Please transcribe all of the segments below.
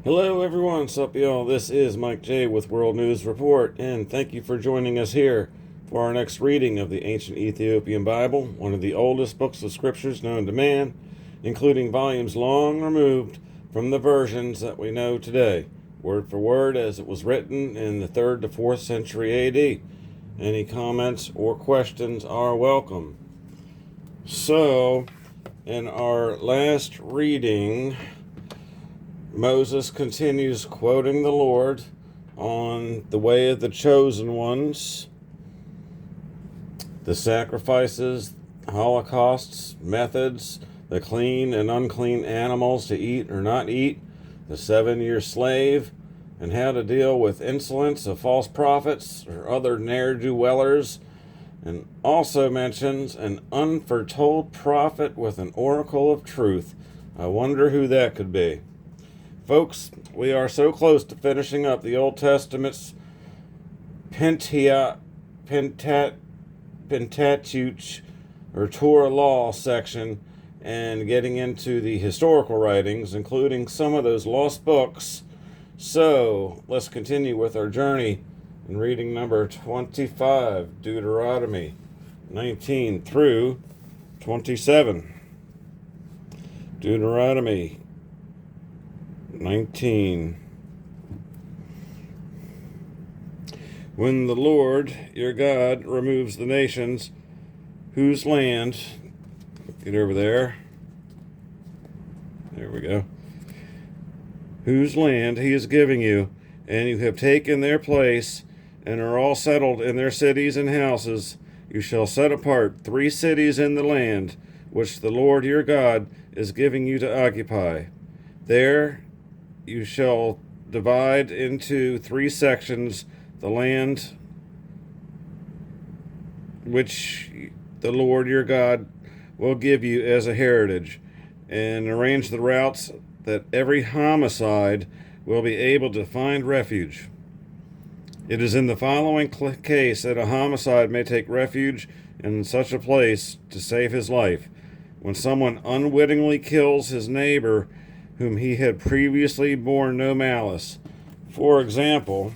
Hello everyone, sup y'all? This is Mike J with World News Report, and thank you for joining us here for our next reading of the ancient Ethiopian Bible, one of the oldest books of scriptures known to man, including volumes long removed from the versions that we know today, word for word as it was written in the 3rd to 4th century AD. Any comments or questions are welcome. So, in our last reading, Moses continues quoting the Lord on the way of the chosen ones, the sacrifices, holocausts, methods, the clean and unclean animals to eat or not eat, the 7-year slave, and how to deal with insolence of false prophets or other nere-do-wellers, and also mentions an unforetold prophet with an oracle of truth. I wonder who that could be. Folks, we are so close to finishing up the Old Testament's Pentateuch or Torah law section and getting into the historical writings, including some of those lost books. So let's continue with our journey in reading number 25, Deuteronomy 19 through 27. Deuteronomy 19. When the Lord your God removes the nations whose land, get over there, there we go, whose land he is giving you, and you have taken their place, and are all settled in their cities and houses, you shall set apart 3 cities in the land which the Lord your God is giving you to occupy. There you shall divide into 3 sections the land which the Lord your God will give you as a heritage, and arrange the routes that every homicide will be able to find refuge. It is in the following case that a homicide may take refuge in such a place to save his life: when someone unwittingly kills his neighbor whom he had previously borne no malice. For example,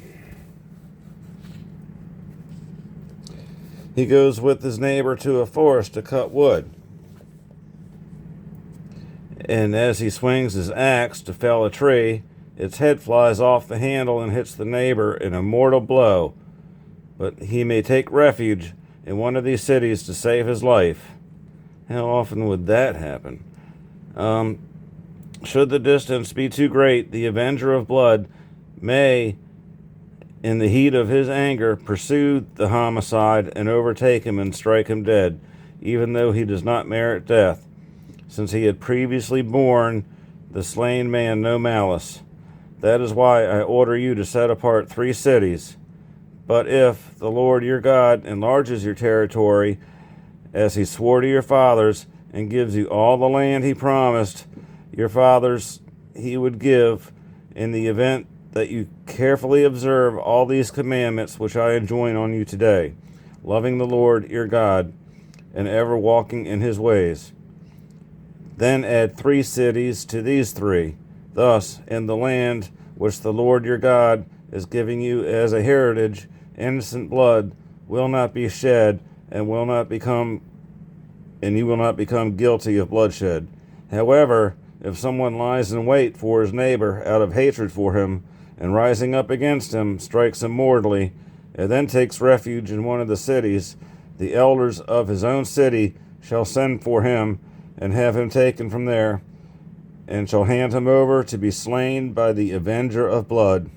he goes with his neighbor to a forest to cut wood, and as he swings his axe to fell a tree, its head flies off the handle and hits the neighbor in a mortal blow. But he may take refuge in one of these cities to save his life. How often would that happen? Should the distance be too great, the avenger of blood may, in the heat of his anger, pursue the homicide and overtake him and strike him dead, even though he does not merit death, since he had previously borne the slain man no malice. That is why I order you to set apart 3 cities. But if the Lord your God enlarges your territory, as he swore to your fathers, and gives you all the land he promised your fathers he would give, in the event that you carefully observe all these commandments which I enjoin on you today, loving the Lord your God, and ever walking in his ways. Then add 3 cities to these 3. Thus, in the land which the Lord your God is giving you as a heritage, innocent blood will not be shed, and you will not become guilty of bloodshed. However, if someone lies in wait for his neighbor out of hatred for him, and rising up against him strikes him mortally, and then takes refuge in one of the cities, the elders of his own city shall send for him and have him taken from there, and shall hand him over to be slain by the avenger of blood.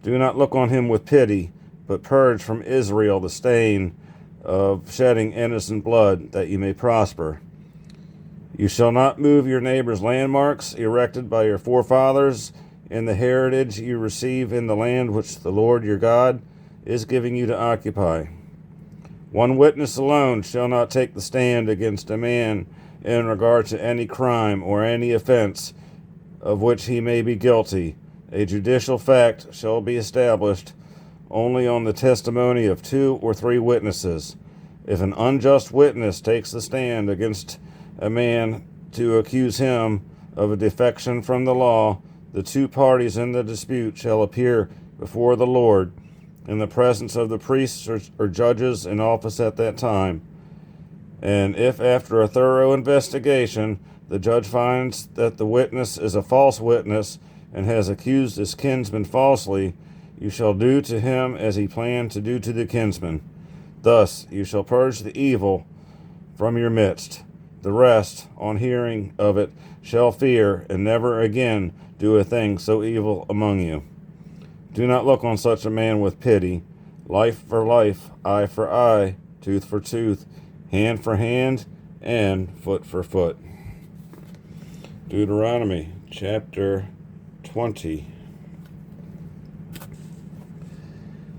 Do not look on him with pity, but purge from Israel the stain of shedding innocent blood, that you may prosper. You shall not move your neighbor's landmarks erected by your forefathers in the heritage you receive in the land which the Lord your God is giving you to occupy. 1 witness alone shall not take the stand against a man in regard to any crime or any offense of which he may be guilty. A judicial fact shall be established only on the testimony of 2 or 3 witnesses. If an unjust witness takes the stand against a man to accuse him of a defection from the law, the two parties in the dispute shall appear before the Lord in the presence of the priests or judges in office at that time. And if after a thorough investigation the judge finds that the witness is a false witness and has accused his kinsman falsely, you shall do to him as he planned to do to the kinsman. Thus you shall purge the evil from your midst. The rest, on hearing of it, shall fear, and never again do a thing so evil among you. Do not look on such a man with pity. Life for life, eye for eye, tooth for tooth, hand for hand, and foot for foot. Deuteronomy chapter 20.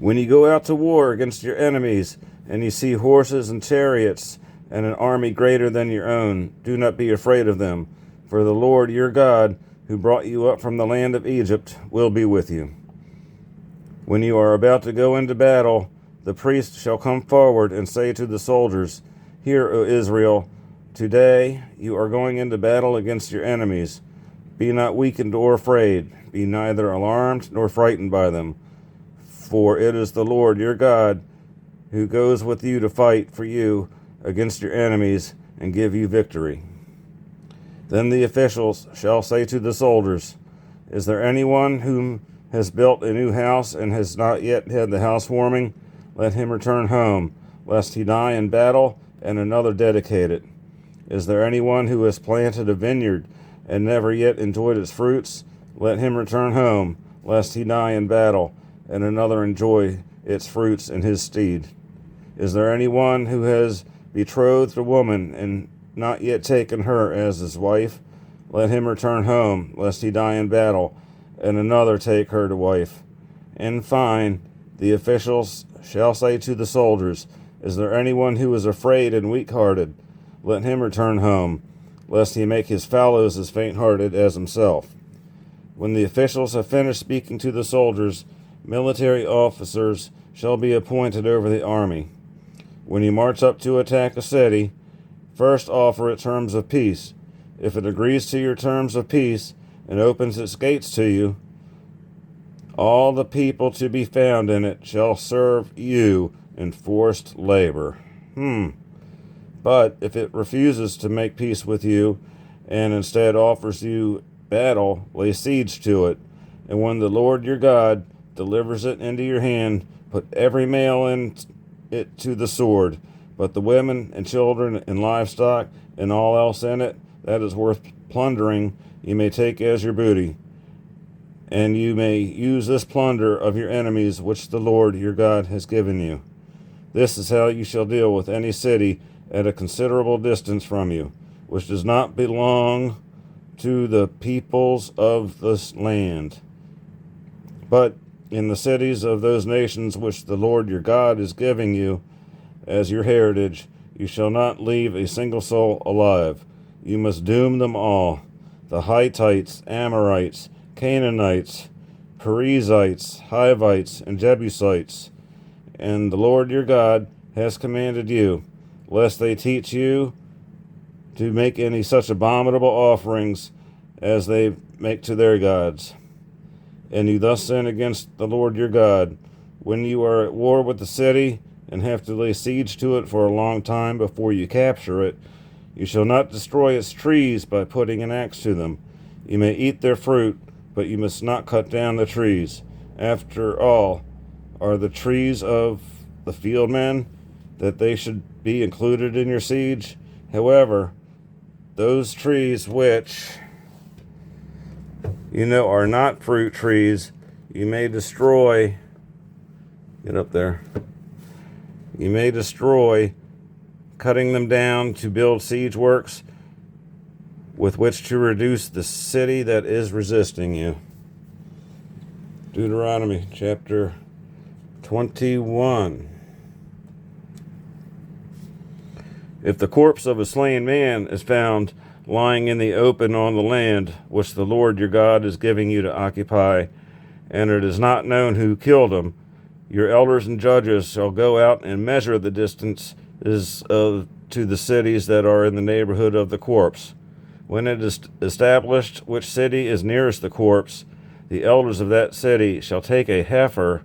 When you go out to war against your enemies, and you see horses and chariots, and an army greater than your own, do not be afraid of them, for the Lord your God, who brought you up from the land of Egypt, will be with you. When you are about to go into battle, the priest shall come forward and say to the soldiers, Hear, O Israel, today you are going into battle against your enemies. Be not weakened or afraid, be neither alarmed nor frightened by them, for it is the Lord your God who goes with you to fight for you against your enemies and give you victory. Then the officials shall say to the soldiers, Is there anyone whom has built a new house and has not yet had the housewarming? Let him return home, lest he die in battle and another dedicate it. Is there anyone who has planted a vineyard and never yet enjoyed its fruits? Let him return home, lest he die in battle and another enjoy its fruits in his stead. Is there anyone who has betrothed a woman and not yet taken her as his wife? Let him return home, lest he die in battle and another take her to wife. In fine, the officials shall say to the soldiers, Is there anyone who is afraid and weak-hearted? Let him return home, lest he make his fellows as faint-hearted as himself. When the officials have finished speaking to the soldiers, military officers shall be appointed over the army. When you march up to attack a city, first offer it terms of peace. If it agrees to your terms of peace and opens its gates to you, all the people to be found in it shall serve you in forced labor. But if it refuses to make peace with you and instead offers you battle, lay siege to it. And when the Lord your God delivers it into your hand, put every male in it to the sword, but the women and children and livestock and all else in it that is worth plundering you may take as your booty. And you may use this plunder of your enemies which the Lord your God has given you. This is how you shall deal with any city at a considerable distance from you, which does not belong to the peoples of this land. But in the cities of those nations which the Lord your God is giving you as your heritage, you shall not leave a single soul alive. You must doom them all, the Hittites, Amorites, Canaanites, Perizzites, Hivites, and Jebusites. And the Lord your God has commanded you, lest they teach you to make any such abominable offerings as they make to their gods. And you thus sin against the Lord your God. When you are at war with the city and have to lay siege to it for a long time before you capture it, you shall not destroy its trees by putting an axe to them. You may eat their fruit, but you must not cut down the trees. After all, are the trees of the field men, that they should be included in your siege? However, those trees which are not fruit trees, you may destroy. Get up there. You may destroy, cutting them down to build siege works with which to reduce the city that is resisting you. Deuteronomy chapter 21. If the corpse of a slain man is found lying in the open on the land which the Lord your God is giving you to occupy, and it is not known who killed him, your elders and judges shall go out and measure the distances to the cities that are in the neighborhood of the corpse. When it is established which city is nearest the corpse, the elders of that city shall take a heifer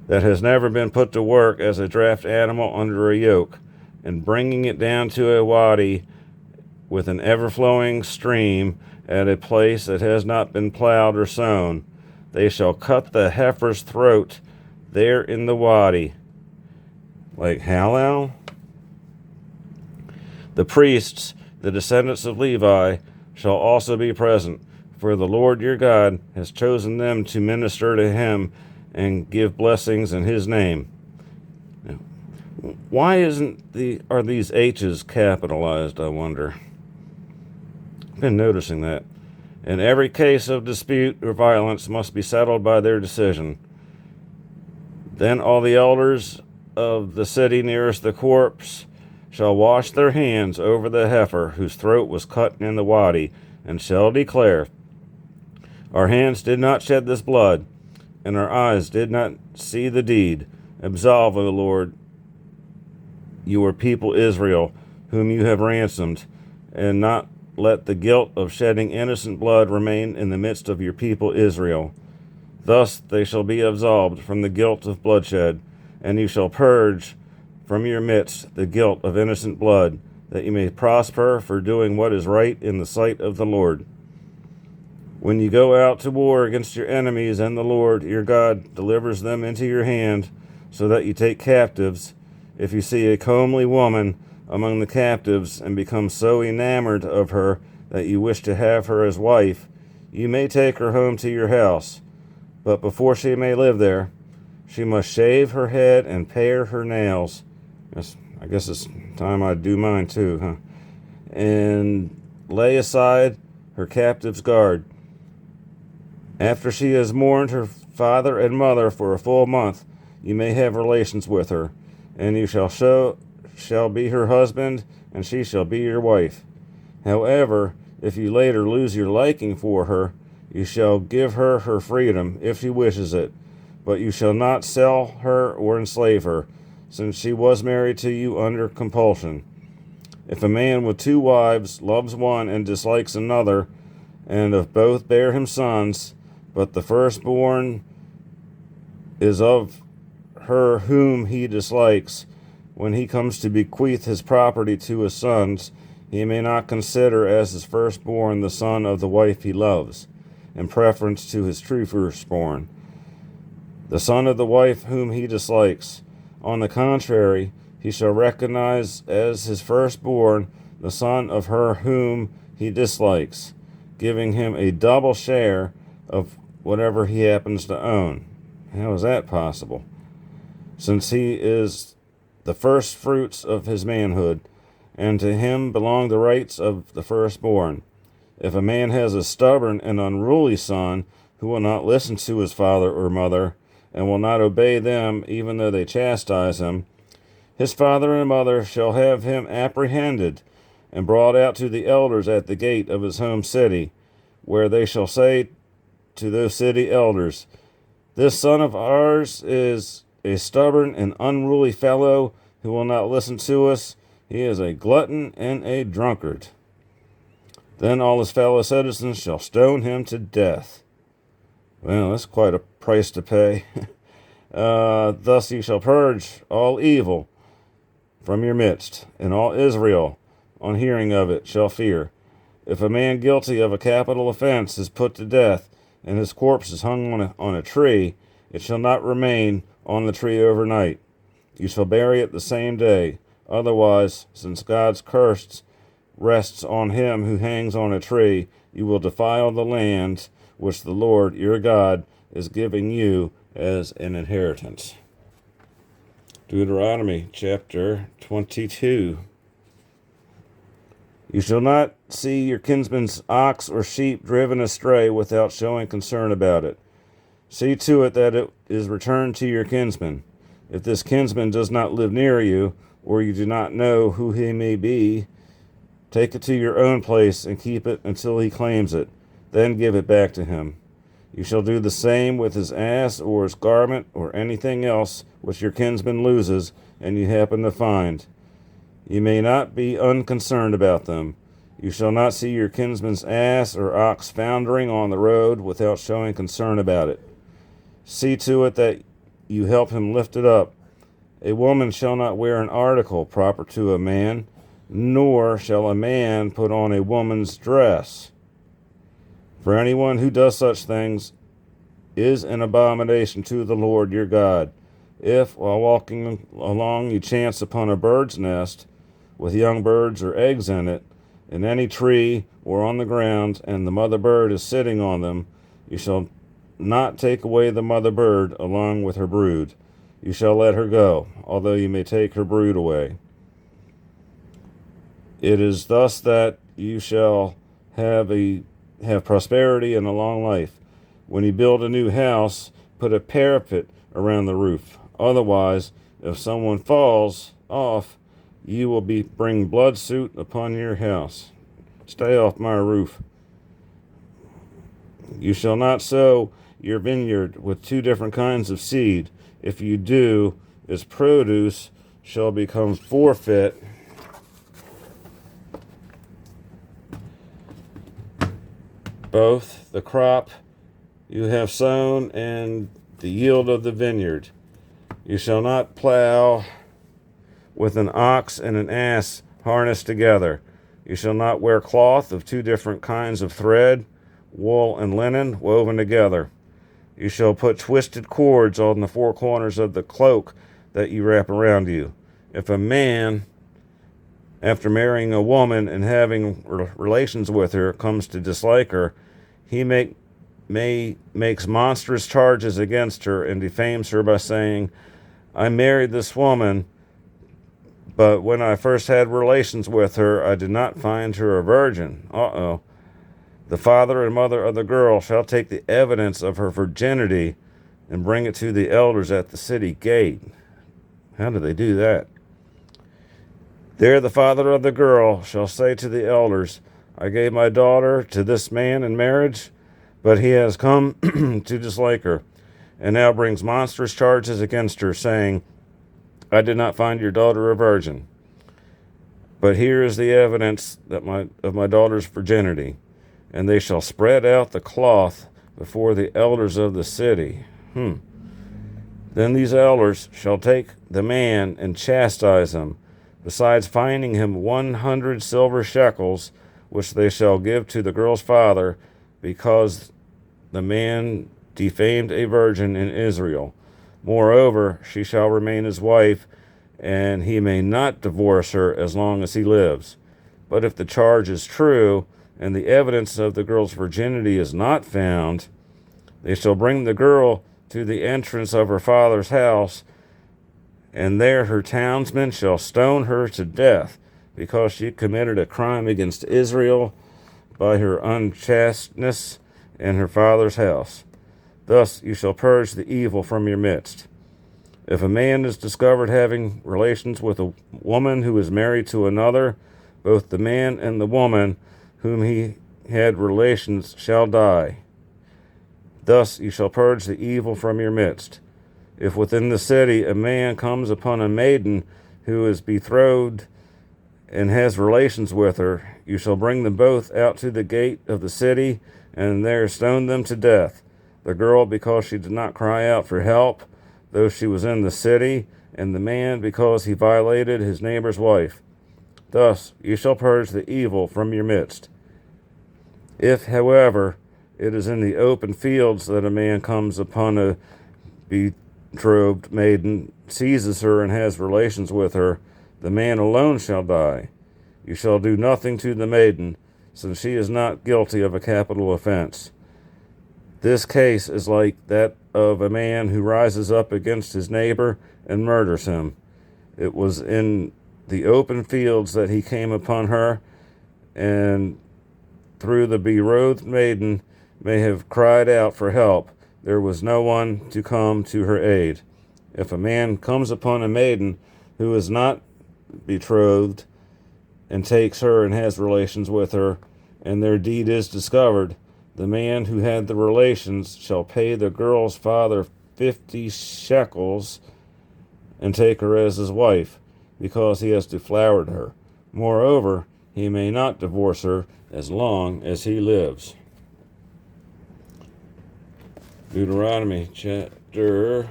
that has never been put to work as a draft animal under a yoke, and bringing it down to a wadi with an ever-flowing stream at a place that has not been plowed or sown, they shall cut the heifer's throat there in the wadi. Like Helloo? The priests, the descendants of Levi, shall also be present, for the Lord your God has chosen them to minister to him and give blessings in his name. Now, why are these H's capitalized, I wonder? I've been noticing that. In every case of dispute or violence must be settled by their decision. Then all the elders of the city nearest the corpse shall wash their hands over the heifer whose throat was cut in the wadi, and shall declare, our hands did not shed this blood, and our eyes did not see the deed. Absolve, O Lord, your people Israel, whom you have ransomed, and not let the guilt of shedding innocent blood remain in the midst of your people Israel. Thus they shall be absolved from the guilt of bloodshed, and you shall purge from your midst the guilt of innocent blood, that you may prosper for doing what is right in the sight of the Lord. When you go out to war against your enemies, and the Lord your God delivers them into your hand, so that you take captives, if you see a comely woman among the captives, and become so enamored of her that you wish to have her as wife, you may take her home to your house. But before she may live there, she must shave her head and pare her nails. I guess it's time I do mine too, huh? And lay aside her captive's guard. After she has mourned her father and mother for a full month, you may have relations with her, and you shall be her husband, and she shall be your wife. However, if you later lose your liking for her, you shall give her her freedom if she wishes it, but you shall not sell her or enslave her, since she was married to you under compulsion. If a man with 2 wives loves one and dislikes another, and of both bear him sons, but the firstborn is of her whom he dislikes, when he comes to bequeath his property to his sons, he may not consider as his firstborn the son of the wife he loves, in preference to his true firstborn, the son of the wife whom he dislikes. On the contrary, he shall recognize as his firstborn the son of her whom he dislikes, giving him a double share of whatever he happens to own. How is that possible? Since he is the first fruits of his manhood, and to him belong the rights of the firstborn. If a man has a stubborn and unruly son who will not listen to his father or mother, and will not obey them even though they chastise him, his father and mother shall have him apprehended and brought out to the elders at the gate of his home city, where they shall say to those city elders, this son of ours is a stubborn and unruly fellow who will not listen to us. He is a glutton and a drunkard. Then all his fellow citizens shall stone him to death. Well, that's quite a price to pay. Thus you shall purge all evil from your midst, and all Israel, on hearing of it, shall fear. If a man guilty of a capital offense is put to death, and his corpse is hung on a tree, it shall not remain on the tree overnight. You shall bury it the same day. Otherwise, since God's curse rests on him who hangs on a tree, you will defile the land which the Lord your God is giving you as an inheritance. Deuteronomy chapter 22. You shall not see your kinsman's ox or sheep driven astray without showing concern about it. See to it that it is returned to your kinsman. If this kinsman does not live near you, or you do not know who he may be, take it to your own place and keep it until he claims it. Then give it back to him. You shall do the same with his ass or his garment or anything else which your kinsman loses and you happen to find. You may not be unconcerned about them. You shall not see your kinsman's ass or ox foundering on the road without showing concern about it. See to it that you help him lift it up. A woman shall not wear an article proper to a man, nor shall a man put on a woman's dress. For anyone who does such things is an abomination to the Lord your God. If, while walking along, you chance upon a bird's nest with young birds or eggs in it, in any tree or on the ground, and the mother bird is sitting on them, you shall not take away the mother bird along with her brood. You shall let her go, although you may take her brood away. It is thus that you shall have prosperity and a long life. When you build a new house, put a parapet around the roof. Otherwise, if someone falls off, you will bring blood suit upon your house. Stay off my roof. You shall not sow your vineyard with two different kinds of seed. If you do, its produce shall become forfeit. Both the crop you have sown and the yield of the vineyard. You shall not plow with an ox and an ass harnessed together. You shall not wear cloth of two different kinds of thread, wool and linen woven together. You shall put twisted cords on the four corners of the cloak that you wrap around you. If a man, after marrying a woman and having relations with her, comes to dislike her, he makes monstrous charges against her and defames her by saying, I married this woman, but when I first had relations with her, I did not find her a virgin. The father and mother of the girl shall take the evidence of her virginity and bring it to the elders at the city gate. How do they do that? There the father of the girl shall say to the elders, I gave my daughter to this man in marriage, but he has come to dislike her, and now brings monstrous charges against her, saying, I did not find your daughter a virgin. But here is the evidence of my daughter's virginity. And they shall spread out the cloth before the elders of the city. Then these elders shall take the man and chastise him, besides fining him 100 silver shekels, which they shall give to the girl's father, because the man defamed a virgin in Israel. Moreover, she shall remain his wife, and he may not divorce her as long as he lives. But if the charge is true, and the evidence of the girl's virginity is not found, they shall bring the girl to the entrance of her father's house, and there her townsmen shall stone her to death, because she committed a crime against Israel by her unchasteness in her father's house. Thus you shall purge the evil from your midst. If a man is discovered having relations with a woman who is married to another, both the man and the woman whom he had relations shall die. Thus you shall purge the evil from your midst. If within the city a man comes upon a maiden who is betrothed and has relations with her, you shall bring them both out to the gate of the city, and there stone them to death. The girl, because she did not cry out for help, though she was in the city, and the man, because he violated his neighbor's wife. Thus you shall purge the evil from your midst. If, however, it is in the open fields that a man comes upon a betrothed maiden, seizes her, and has relations with her, the man alone shall die. You shall do nothing to the maiden, since she is not guilty of a capital offense. This case is like that of a man who rises up against his neighbor and murders him. It was in the open fields that he came upon her, and through the betrothed maiden may have cried out for help. There was no one to come to her aid. If a man comes upon a maiden who is not betrothed and takes her and has relations with her, and their deed is discovered, the man who had the relations shall pay the girl's father 50 shekels and take her as his wife, because he has deflowered her. Moreover, he may not divorce her as long as he lives. Deuteronomy chapter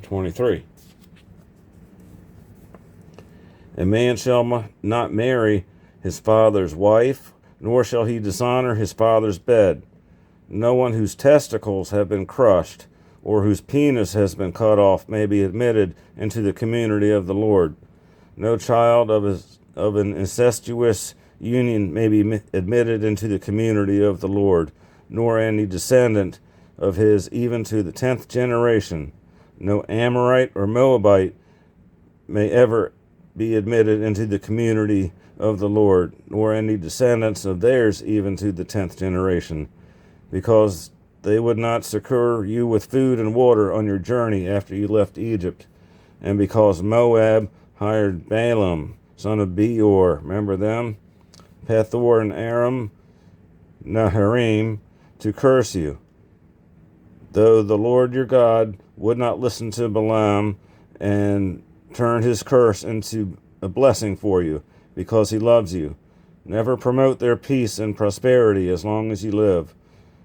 23. A man shall not marry his father's wife, nor shall he dishonor his father's bed. No one whose testicles have been crushed, or whose penis has been cut off, may be admitted into the community of the Lord. No child of an incestuous union may be admitted into the community of the Lord, nor any descendant of his even to the 10th generation. No Amorite or Moabite may ever be admitted into the community of the Lord, nor any descendants of theirs even to the 10th generation, because they would not succor you with food and water on your journey after you left Egypt, and because Moab hired Balaam, son of Beor, remember them, Pethor and Aram, Naharim, to curse you. Though the Lord your God would not listen to Balaam and turn his curse into a blessing for you, because he loves you. Never promote their peace and prosperity as long as you live.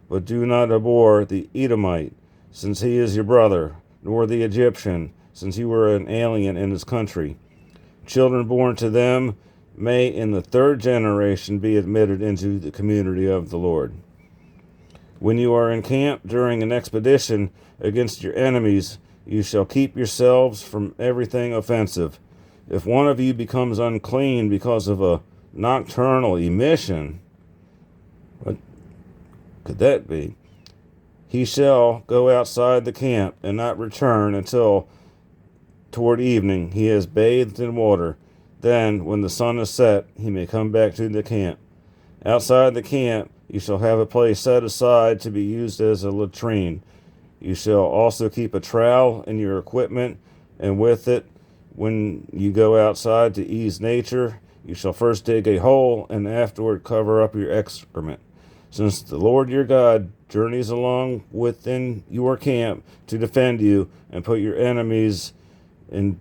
But do not abhor the Edomite, since he is your brother, nor the Egyptian, since you were an alien in his country. Children born to them may in the 3rd generation be admitted into the community of the Lord. When you are encamped during an expedition against your enemies, you shall keep yourselves from everything offensive. If one of you becomes unclean because of a nocturnal emission, what could that be? He shall go outside the camp and not return until toward evening he has bathed in water. Then, when the sun is set, he may come back to the camp. Outside the camp, you shall have a place set aside to be used as a latrine. You shall also keep a trowel in your equipment, and with it, when you go outside to ease nature, you shall first dig a hole and afterward cover up your excrement. Since the Lord your God journeys along within your camp to defend you and put your enemies in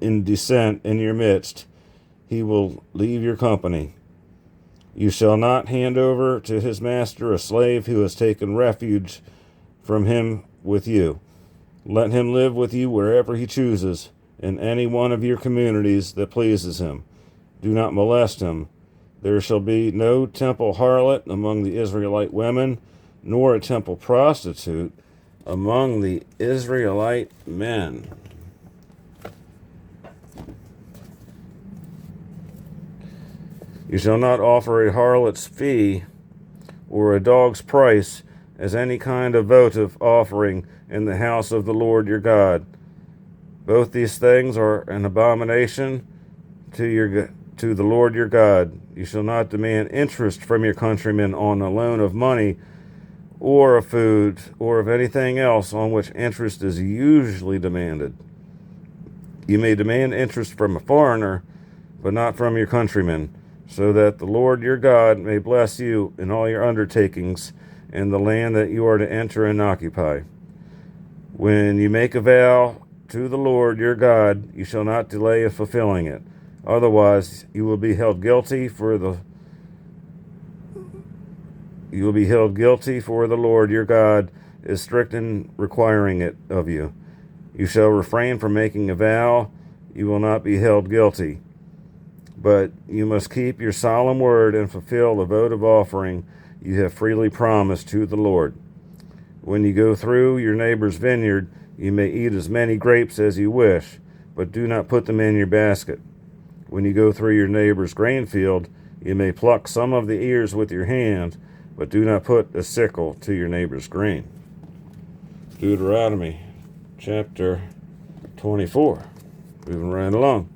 descent in your midst, he will leave your company. You shall not hand over to his master a slave who has taken refuge from him with you. Let him live with you wherever he chooses, in any one of your communities that pleases him. Do not molest him. There shall be no temple harlot among the Israelite women, nor a temple prostitute among the Israelite men. You shall not offer a harlot's fee or a dog's price as any kind of votive offering in the house of the Lord your God. Both these things are an abomination to the Lord your God. You shall not demand interest from your countrymen on a loan of money or of food or of anything else on which interest is usually demanded. You may demand interest from a foreigner, but not from your countrymen, so that the Lord your God may bless you in all your undertakings in the land that you are to enter and occupy. When you make a vow to the Lord your God, you shall not delay in fulfilling it. Otherwise, you will be held guilty for the Lord your God is strict in requiring it of you. You shall refrain from making a vow. You will not be held guilty. But you must keep your solemn word and fulfill the votive offering you have freely promised to the Lord. When you go through your neighbor's vineyard, you may eat as many grapes as you wish, but do not put them in your basket. When you go through your neighbor's grain field, you may pluck some of the ears with your hand, but do not put a sickle to your neighbor's grain. Deuteronomy chapter 24. Moving right along.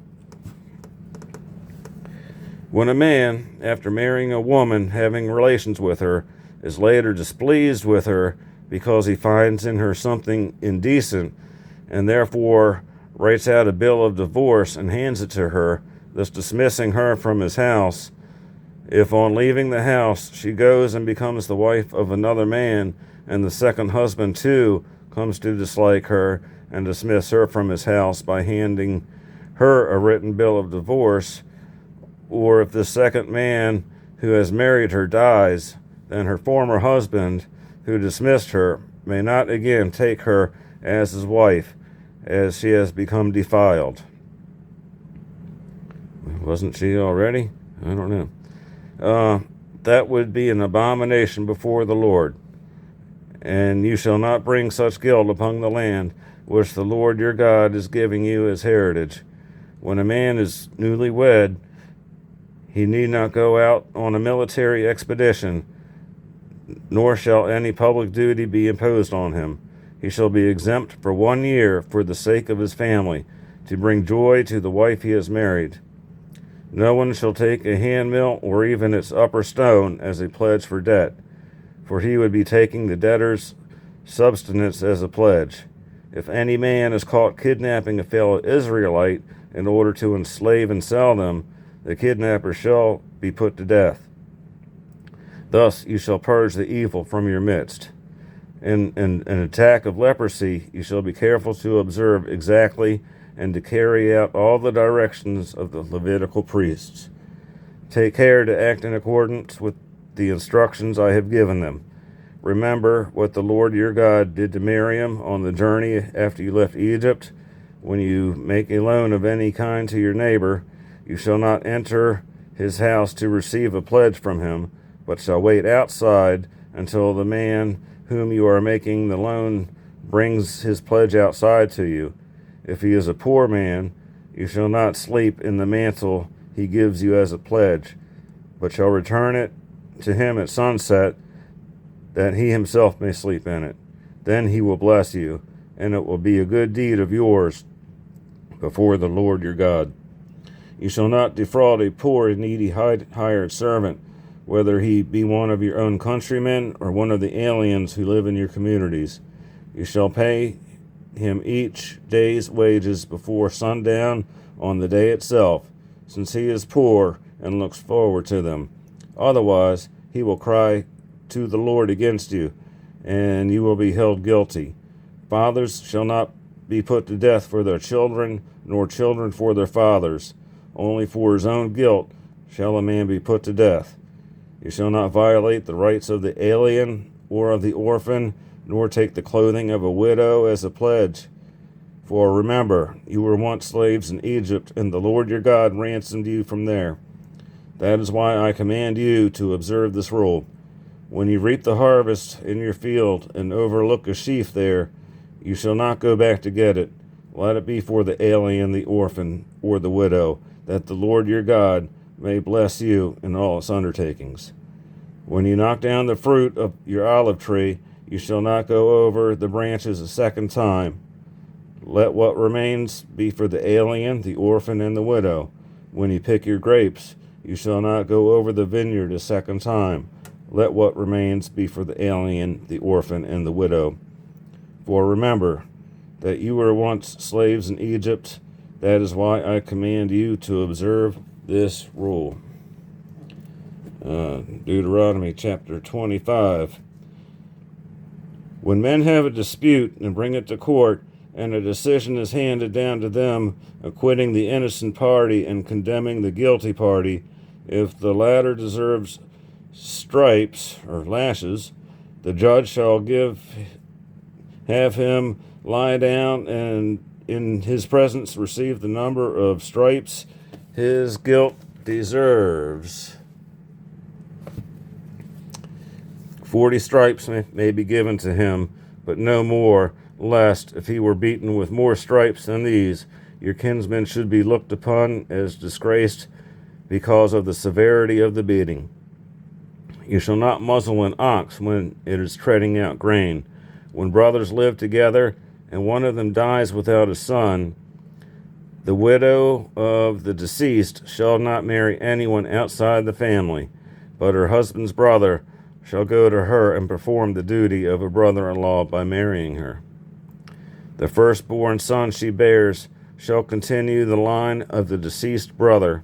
When a man, after marrying a woman, having relations with her, is later displeased with her because he finds in her something indecent, and therefore writes out a bill of divorce and hands it to her, thus dismissing her from his house, if on leaving the house she goes and becomes the wife of another man, and the second husband too comes to dislike her and dismiss her from his house by handing her a written bill of divorce, or if the second man who has married her dies, then her former husband who dismissed her may not again take her as his wife, as she has become defiled. Wasn't she already? I don't know. That would be an abomination before the Lord. And you shall not bring such guilt upon the land which the Lord your God is giving you as heritage. When a man is newly wed, he need not go out on a military expedition, nor shall any public duty be imposed on him. He shall be exempt for 1 year for the sake of his family, to bring joy to the wife he has married. No one shall take a handmill or even its upper stone as a pledge for debt, for he would be taking the debtor's substance as a pledge. If any man is caught kidnapping a fellow Israelite in order to enslave and sell them, the kidnapper shall be put to death. Thus you shall purge the evil from your midst. In an attack of leprosy, you shall be careful to observe exactly and to carry out all the directions of the Levitical priests. Take care to act in accordance with the instructions I have given them. Remember what the Lord your God did to Miriam on the journey after you left Egypt. When you make a loan of any kind to your neighbor, you shall not enter his house to receive a pledge from him, but shall wait outside until the man whom you are making the loan brings his pledge outside to you. If he is a poor man, you shall not sleep in the mantle he gives you as a pledge, but shall return it to him at sunset, that he himself may sleep in it. Then he will bless you, and it will be a good deed of yours before the Lord your God. You shall not defraud a poor and needy hired servant, whether he be one of your own countrymen or one of the aliens who live in your communities. You shall pay him each day's wages before sundown on the day itself, since he is poor and looks forward to them. Otherwise, he will cry to the Lord against you, and you will be held guilty. Fathers shall not be put to death for their children, nor children for their fathers. Only for his own guilt shall a man be put to death. You shall not violate the rights of the alien or of the orphan, nor take the clothing of a widow as a pledge. For remember, you were once slaves in Egypt, and the Lord your God ransomed you from there. That is why I command you to observe this rule. When you reap the harvest in your field and overlook a sheaf there, you shall not go back to get it. Let it be for the alien, the orphan, or the widow, that the Lord your God may bless you in all its undertakings. When you knock down the fruit of your olive tree, you shall not go over the branches a second time. Let what remains be for the alien, the orphan, and the widow. When you pick your grapes, you shall not go over the vineyard a second time. Let what remains be for the alien, the orphan, and the widow. For remember that you were once slaves in Egypt. That is why I command you to observe this rule. Deuteronomy chapter 25. When men have a dispute and bring it to court, and a decision is handed down to them, acquitting the innocent party and condemning the guilty party, if the latter deserves stripes or lashes, the judge shall have him lie down and in his presence receive the number of stripes his guilt deserves. 40 stripes may be given to him, but no more, lest, if he were beaten with more stripes than these, your kinsman should be looked upon as disgraced because of the severity of the beating. You shall not muzzle an ox when it is treading out grain. When brothers live together, and one of them dies without a son, the widow of the deceased shall not marry anyone outside the family, but her husband's brother shall go to her and perform the duty of a brother-in-law by marrying her. The firstborn son she bears shall continue the line of the deceased brother,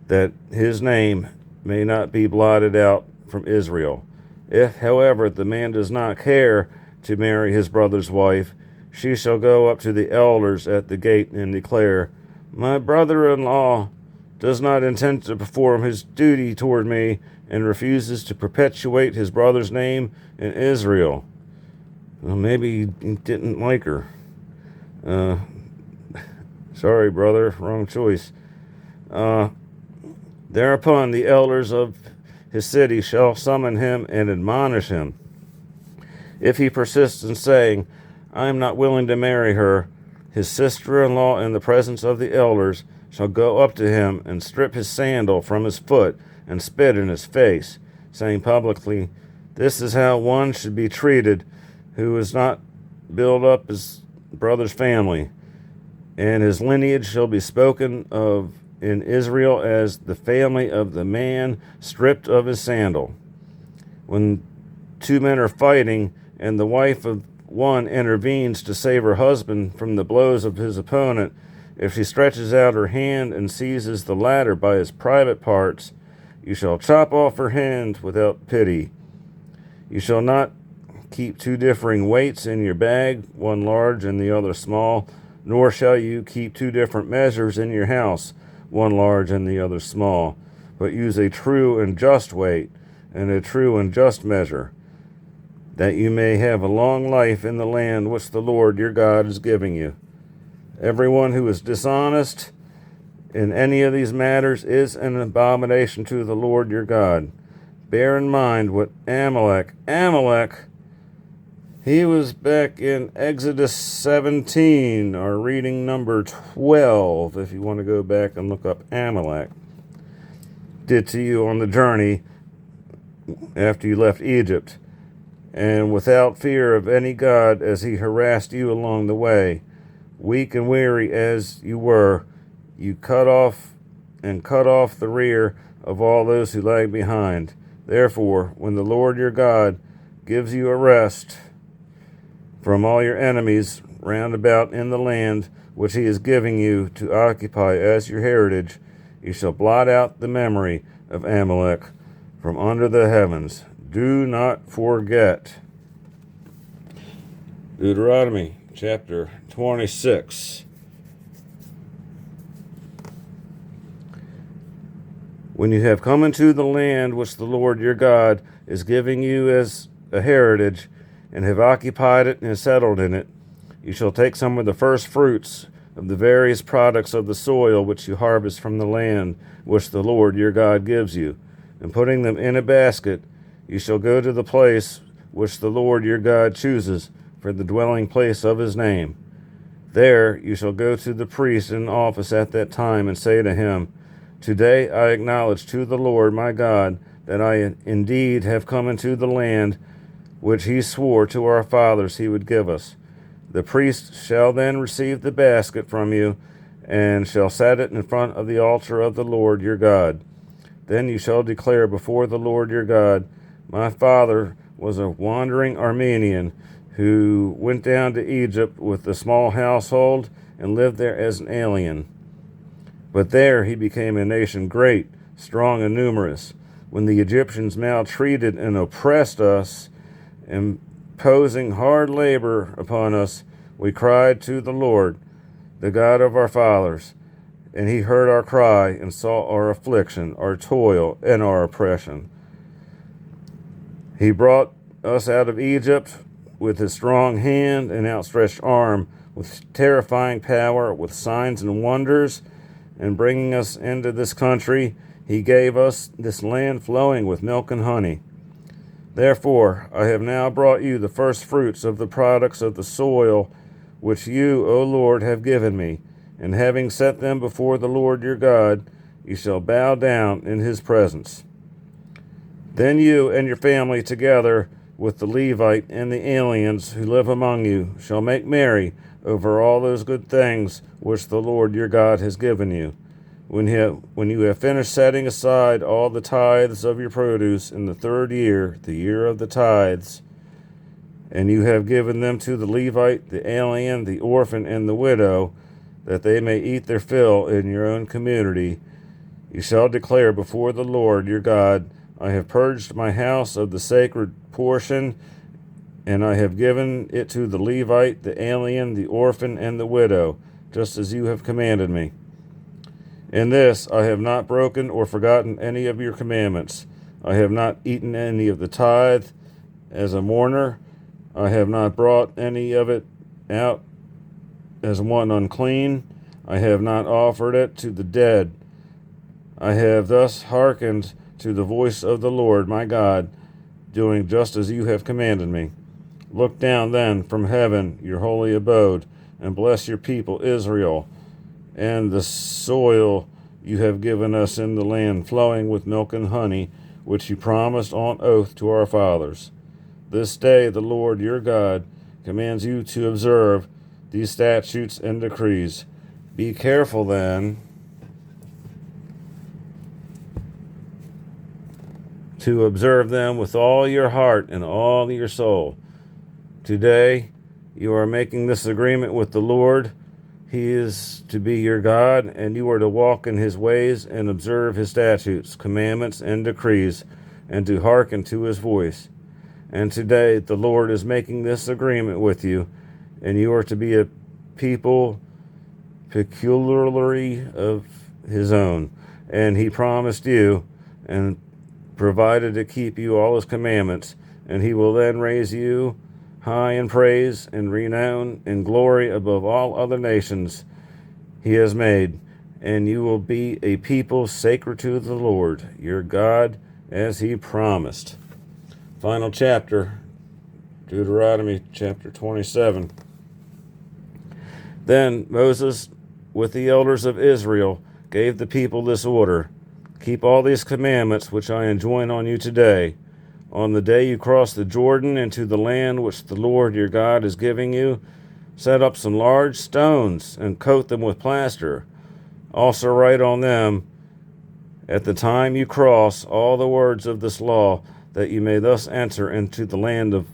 that his name may not be blotted out from Israel. If, however, the man does not care to marry his brother's wife, she shall go up to the elders at the gate and declare, My brother-in-law does not intend to perform his duty toward me and refuses to perpetuate his brother's name in Israel. Well, maybe he didn't like her. Sorry, brother, wrong choice. Thereupon the elders of his city shall summon him and admonish him. If he persists in saying, I am not willing to marry her, his sister-in-law in the presence of the elders shall go up to him and strip his sandal from his foot and spit in his face, saying publicly, This is how one should be treated who has not built up his brother's family. And his lineage shall be spoken of in Israel as the family of the man stripped of his sandal. When two men are fighting, and the wife of one intervenes to save her husband from the blows of his opponent, if she stretches out her hand and seizes the latter by his private parts, you shall chop off her hand without pity. You shall not keep two differing weights in your bag, one large and the other small, nor shall you keep two different measures in your house, one large and the other small, but use a true and just weight and a true and just measure, that you may have a long life in the land which the Lord your God is giving you. Everyone who is dishonest in any of these matters is an abomination to the Lord your God. Bear in mind what Amalek, he was back in Exodus 17, our reading number 12, if you want to go back and look up Amalek, did to you on the journey after you left Egypt, and without fear of any God, as he harassed you along the way. Weak and weary as you were, you cut off the rear of all those who lag behind. Therefore, when the Lord your God gives you a rest from all your enemies round about in the land which he is giving you to occupy as your heritage, you shall blot out the memory of Amalek from under the heavens. Do not forget. Deuteronomy chapter 26. When you have come into the land which the Lord your God is giving you as a heritage, and have occupied it and settled in it, you shall take some of the first fruits of the various products of the soil which you harvest from the land which the Lord your God gives you, and putting them in a basket, you shall go to the place which the Lord your God chooses for the dwelling place of his name. There you shall go to the priest in office at that time and say to him, Today I acknowledge to the Lord my God that I indeed have come into the land which he swore to our fathers he would give us. The priest shall then receive the basket from you, and shall set it in front of the altar of the Lord your God. Then you shall declare before the Lord your God, My father was a wandering Armenian, who went down to Egypt with a small household, and lived there as an alien. But there he became a nation great, strong, and numerous. When the Egyptians maltreated and oppressed us, imposing hard labor upon us, we cried to the Lord, the God of our fathers, and he heard our cry and saw our affliction, our toil, and our oppression. He brought us out of Egypt with his strong hand and outstretched arm, with terrifying power, with signs and wonders, and bringing us into this country, he gave us this land flowing with milk and honey. Therefore, I have now brought you the first fruits of the products of the soil which you, O Lord, have given me, and having set them before the Lord your God, you shall bow down in his presence. Then you and your family, together with the Levite and the aliens who live among you, shall make merry over all those good things which the Lord your God has given you. When you have finished setting aside all the tithes of your produce in the third year, the year of the tithes, and you have given them to the Levite, the alien, the orphan, and the widow, that they may eat their fill in your own community, you shall declare before the Lord your God, I have purged my house of the sacred portion, and I have given it to the Levite, the alien, the orphan, and the widow, just as you have commanded me. In this I have not broken or forgotten any of your commandments. I have not eaten any of the tithe as a mourner. I have not brought any of it out as one unclean. I have not offered it to the dead. I have thus hearkened to the voice of the Lord my God, doing just as you have commanded me. Look down then from heaven, your holy abode, and bless your people Israel, and the soil you have given us in the land flowing with milk and honey, which you promised on oath to our fathers. This day the Lord your God commands you to observe these statutes and decrees. Be careful then to observe them with all your heart and all your soul. Today you are making this agreement with the Lord. He is to be your God, and you are to walk in his ways and observe his statutes, commandments, and decrees, and to hearken to his voice. And today the Lord is making this agreement with you, and you are to be a people peculiarly of his own. And he promised you and provided to keep you all his commandments, and he will then raise you high in praise and renown and glory above all other nations he has made, and you will be a people sacred to the Lord your God, as he promised. Final chapter, Deuteronomy chapter 27. Then Moses, with the elders of Israel, gave the people this order: keep all these commandments which I enjoin on you today. On the day you cross the Jordan into the land which the Lord your God is giving you, set up some large stones and coat them with plaster. Also write on them, at the time you cross, all the words of this law, that you may thus enter into the land of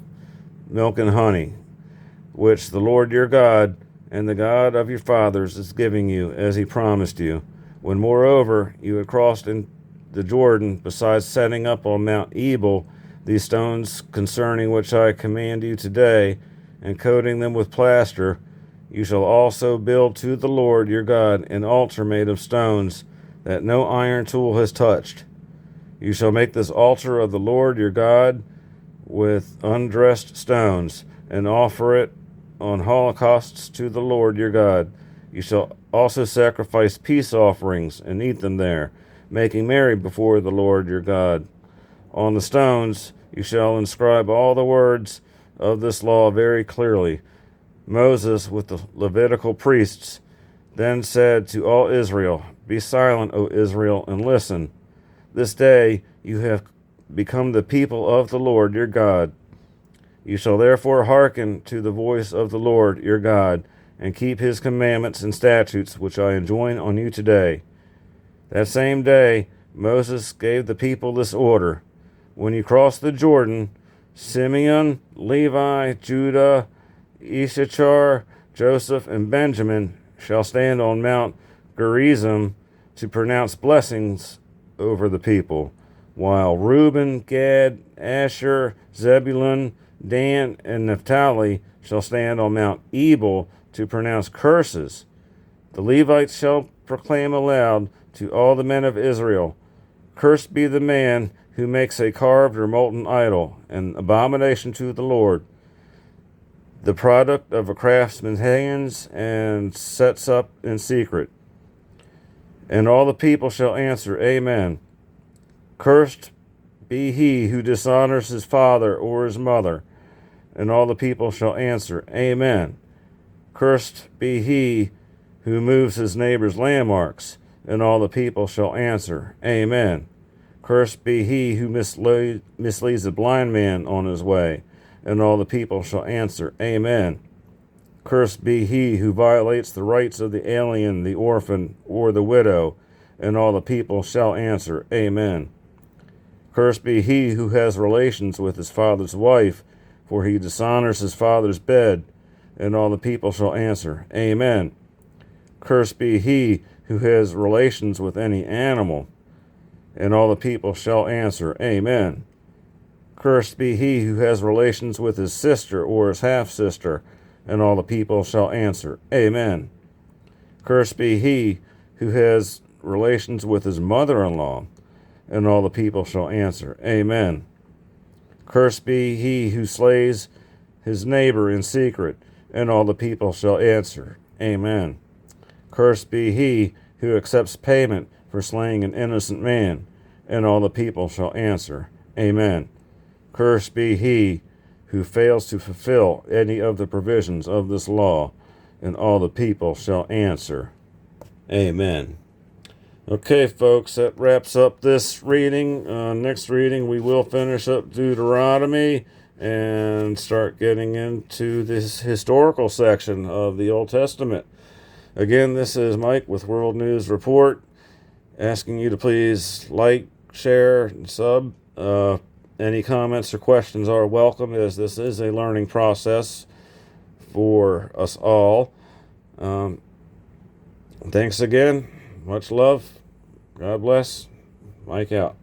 milk and honey, which the Lord your God and the God of your fathers is giving you, as he promised you. When moreover you had crossed in the Jordan, besides setting up on Mount Ebal these stones concerning which I command you today, and coating them with plaster, you shall also build to the Lord your God an altar made of stones that no iron tool has touched. You shall make this altar of the Lord your God with undressed stones, and offer it on holocausts to the Lord your God. You shall also sacrifice peace offerings and eat them there, making merry before the Lord your God. On the stones you shall inscribe all the words of this law very clearly. Moses, with the Levitical priests, then said to all Israel, be silent, O Israel, and listen. This day you have become the people of the Lord your God. You shall therefore hearken to the voice of the Lord your God, and keep his commandments and statutes which I enjoin on you today. That same day Moses gave the people this order: when you cross the Jordan, Simeon, Levi, Judah, Issachar, Joseph, and Benjamin shall stand on Mount Gerizim to pronounce blessings over the people, while Reuben, Gad, Asher, Zebulun, Dan, and Naphtali shall stand on Mount Ebal to pronounce curses. The Levites shall proclaim aloud to all the men of Israel, cursed be the man who makes a carved or molten idol, an abomination to the Lord, the product of a craftsman's hands, and sets up in secret. And all the people shall answer, Amen. Cursed be he who dishonors his father or his mother. And all the people shall answer, Amen. Cursed be he who moves his neighbor's landmarks. And all the people shall answer, Amen. Cursed be he who misleads a blind man on his way. And all the people shall answer, Amen. Cursed be he who violates the rights of the alien, the orphan, or the widow. And all the people shall answer, Amen. Cursed be he who has relations with his father's wife, for he dishonors his father's bed. And all the people shall answer, Amen. Cursed be he who has relations with any animal. And all the people shall answer, Amen. Cursed be he who has relations with his sister or his half-sister. And all the people shall answer, Amen. Cursed be he who has relations with his mother-in-law? And all the people shall answer, Amen. Cursed be he who slays his neighbor in secret. And all the people shall answer, Amen. Cursed be he who accepts payment for slaying an innocent man. And all the people shall answer, Amen. Cursed be he who fails to fulfill any of the provisions of this law. And all the people shall answer, Amen. Okay, folks, that wraps up this reading. Next reading, we will finish up Deuteronomy and start getting into this historical section of the Old Testament. Again, this is Mike with World News Report, asking you to please like, share, and sub. Any comments or questions are welcome, as this is a learning process for us all. Thanks again. Much love. God bless. Mike out.